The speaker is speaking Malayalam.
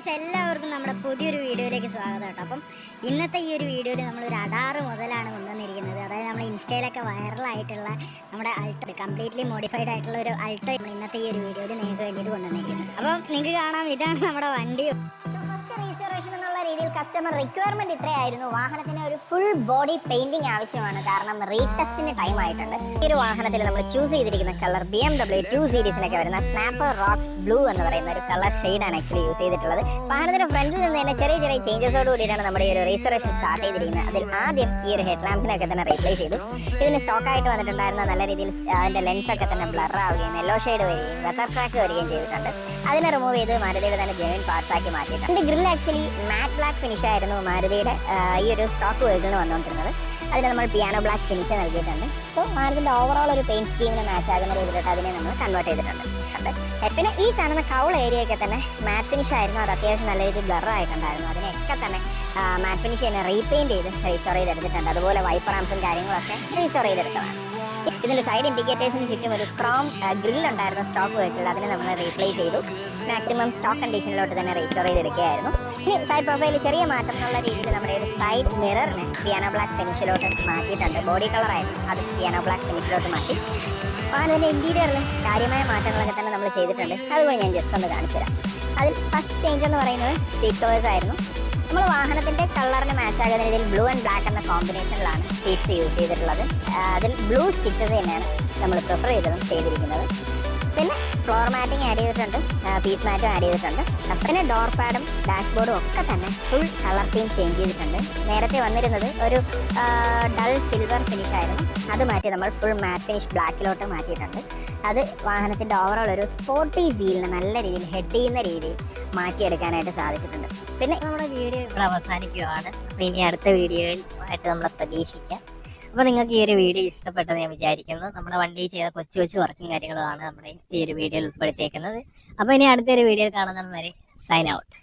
ഗൈസ്, എല്ലാവർക്കും നമ്മുടെ പുതിയൊരു വീഡിയോയിലേക്ക് സ്വാഗതം കേട്ടോ. അപ്പം ഇന്നത്തെ ഈ ഒരു വീഡിയോയിൽ നമ്മളൊരു അഡാറ് മുതലാണ് കൊണ്ടുവന്നിരിക്കുന്നത്. അതായത് നമ്മൾ ഇൻസ്റ്റയിലൊക്കെ വൈറലായിട്ടുള്ള നമ്മുടെ അൾട്ടോ, കംപ്ലീറ്റ്ലി മോഡിഫൈഡ് ആയിട്ടുള്ള ഒരു അൾട്ടോ നമ്മൾ ഇന്നത്തെ ഈ ഒരു വീഡിയോയിൽ നിങ്ങൾക്ക് വേണ്ടിയിട്ട് കൊണ്ടുവന്നിരിക്കുന്നത്. അപ്പം നിങ്ങൾക്ക് കാണാം, ഇതാണ് നമ്മുടെ വണ്ടി. ഫസ്റ്റ് റീസർവേഷൻ എന്നുള്ള രീതിയിൽ കസ്റ്റമർ റിക്വയർമെന്റ് ഇത്രയായിരുന്നു. വാഹനത്തിന് ഒരു ഫുൾ ബോഡി പെയിന്റിംഗ് ആവശ്യമാണ്, കാരണം റീടെസ്റ്റിന് ടൈം ആയിട്ടുണ്ട്. ഈ ഒരു വാഹനത്തിൽ നമ്മൾ ചൂസ് ചെയ്തിരിക്കുന്ന കളർ BMW 2 സീരീസിനൊക്കെ വരുന്ന സ്നാപ്പർ റോക്സ് ബ്ലൂ എന്ന് പറയുന്ന ഒരു കളർ ഷെയ്ഡാണ് ആക്ച്വലി യൂസ് ചെയ്തിട്ടുള്ളത്. വാഹനത്തിന്റെ ഫ്രണ്ടിൽ നിന്ന് തന്നെ ചെറിയ ചെറിയ ചേഞ്ചസോട് കൂടിയിട്ടാണ് നമ്മുടെ ഈ ഒരു റീസർവേഷൻ സ്റ്റാർട്ട് ചെയ്തിരിക്കുന്നത്. അതിൽ ആദ്യം ഈ ഒരു ഹെഡ് ലാമ്പ്സിനൊക്കെ തന്നെ റീപ്ലേസ് ചെയ്തു. ഇതിന് സ്റ്റോക്കായിട്ട് വന്നിട്ടുണ്ടായിരുന്ന നല്ല രീതിയിൽ അതിന്റെ ലെൻസൊക്കെ തന്നെ ബ്ലർ ആവുകയും യെല്ലോ ഷെയ്ഡ് വരികയും വെതർ ട്രാക്ക് വരികയും ചെയ്തിട്ടുണ്ട്. അതിനെ റിമൂവ് ചെയ്ത് മാരുതിയുടെ തന്നെ ജെനുവിൻ പാർട്സ് ആക്കി മാറ്റിയിട്ടുണ്ട്. ഇതിന്റെ ഗ്രിൽ ആക്ച്വലി മാറ്റ് ബ്ലാക്ക് ഫിനിഷ് ആയിരുന്നു മാരുതിയുടെ ഈ ഒരു സ്റ്റോക്ക് വെഹിക്കിളിന് വന്നുകൊണ്ടിരുന്നത്. അതിന് നമ്മൾ പിയാനോ ബ്ലാക്ക് ഫിനിഷ് നൽകിയിട്ടുണ്ട്. സോ മാരുതിന്റെ ഓവറോൾ ഒരു പെയിന്റ് സ്കീമിന് മാച്ച് ആകുന്ന രീതിയിലിട്ട് അതിനെ നമ്മൾ കൺവേർട്ട് ചെയ്തിട്ടുണ്ട്. പിന്നെ ഈ കാണുന്ന കൗൾ ഏരിയയൊക്കെ തന്നെ മാറ്റ് ഫിനിഷ് ആയിരുന്നു. അത് അത്യാവശ്യം നല്ല രീതിയിൽ ബ്ലർ ആയിട്ടുണ്ടായിരുന്നു. അതിനെയൊക്കെ തന്നെ മാറ്റ് ഫിനിഷ് തന്നെ റീപെയിന്റ് ചെയ്ത് റീസ്റ്റോർ ചെയ്തെടുത്തിട്ടുണ്ട്. അതുപോലെ വൈപ്പർ ആംസും കാര്യങ്ങളൊക്കെ റീസ്റ്റോർ ചെയ്തെടുത്തതാണ്. ഇതിന്റെ സൈഡ് ഇൻഡിക്കേറ്റേഴ്സിന് ചുറ്റും ഒരു ക്രോം ഗ്രിൽ ഉണ്ടായിരുന്നു സ്റ്റോക്ക് വെഹിക്കിൾ. അതിനെ നമ്മൾ റീപ്ലേസ് ചെയ്തു. മാക്സിമം സ്റ്റോക്ക് കണ്ടീഷനിലോട്ട് തന്നെ റീസ്റ്റോർ ചെയ്തെടുക്കുകയായിരുന്നു. ഈ സൈഡ് പ്രൊഫൈലിൽ ചെറിയ മാറ്റം എന്നുള്ള രീതിയിൽ നമ്മുടെ ഒരു സൈഡ് മിററിനെ പിയാനോ ബ്ലാക്ക് ഫിനിഷിലോട്ട് മാറ്റിയിട്ടുണ്ട്. ബോഡി കളറായിരുന്നു, അത് പിയാനോ ബ്ലാക്ക് ഫിനിഷിലോട്ട് മാറ്റി. അതിൻ്റെ ഇന്റീരിയറിൽ കാര്യമായ മാറ്റങ്ങളൊക്കെ തന്നെ നമ്മൾ ചെയ്തിട്ടുണ്ട്. അതുപോലെ ഞാൻ ജസ്റ്റ് ഒന്ന് കാണിച്ചു തരാം. അതിൽ ഫസ്റ്റ് ചേഞ്ച് എന്ന് പറയുന്നത് സീറ്റ് കവേഴ്സ് ആയിരുന്നു. നമ്മൾ വാഹനത്തിന്റെ കളറിന് മാച്ച് ആകുന്ന രീതിയിൽ ബ്ലൂ ആൻഡ് ബ്ലാക്ക് എന്ന കോമ്പിനേഷനിലാണ് സീറ്റ്സ് യൂസ് ചെയ്തിട്ടുള്ളത്. അതിൽ ബ്ലൂ സ്റ്റിച്ചസ് തന്നെയാണ് നമ്മൾ പ്രിഫർ ചെയ്തിരിക്കുന്നത്. പിന്നെ ഫ്ലോർ മാറ്റിംഗ് ആഡ് ചെയ്തിട്ടുണ്ട്, പീസ് മാറ്റും ആഡ് ചെയ്തിട്ടുണ്ട്. പിന്നെ ഡോർ പാഡും ഡാഷ്ബോർഡും ഒക്കെ തന്നെ ഫുൾ കളർ തീം ചേഞ്ച് ചെയ്തിട്ടുണ്ട്. നേരത്തെ വന്നിരുന്നത് ഒരു ഡൾ സിൽവർ ഫിനിഷ് ആയിരുന്നു. അത് മാറ്റി നമ്മൾ ഫുൾ മാറ്റ് ഫിനിഷ് ബ്ലാക്കിലോട്ട് മാറ്റിയിട്ടുണ്ട്. അത് വാഹനത്തിൻ്റെ ഓവറോൾ ഒരു സ്പോർട്ടി ഫീലിന് നല്ല രീതിയിൽ ഹെഡ് ചെയ്യുന്ന രീതിയിൽ മാറ്റിയെടുക്കാനായിട്ട് സാധിച്ചിട്ടുണ്ട്. പിന്നെ നമ്മുടെ വീഡിയോ ഇവിടെ അവസാനിക്കുകയാണ്. അപ്പോൾ ഇനി അടുത്ത വീഡിയോയിൽ ആയിട്ട് നമ്മൾ പ്രതീക്ഷിക്കാം. അപ്പോൾ നിങ്ങൾക്ക് ഈ ഒരു വീഡിയോ ഇഷ്ടപ്പെട്ടെന്ന് ഞാൻ വിചാരിക്കുന്നു. നമ്മുടെ വണ്ടി ചെയ്ത കൊച്ചു കൊച്ചു വർക്കും കാര്യങ്ങളുമാണ് നമ്മുടെ ഈ ഒരു വീഡിയോയിൽ ഉൾപ്പെടുത്തിയേക്കുന്നത്. അപ്പോൾ ഇനി അടുത്തൊരു വീഡിയോയിൽ കാണുന്നവരെ സൈൻ ഔട്ട്.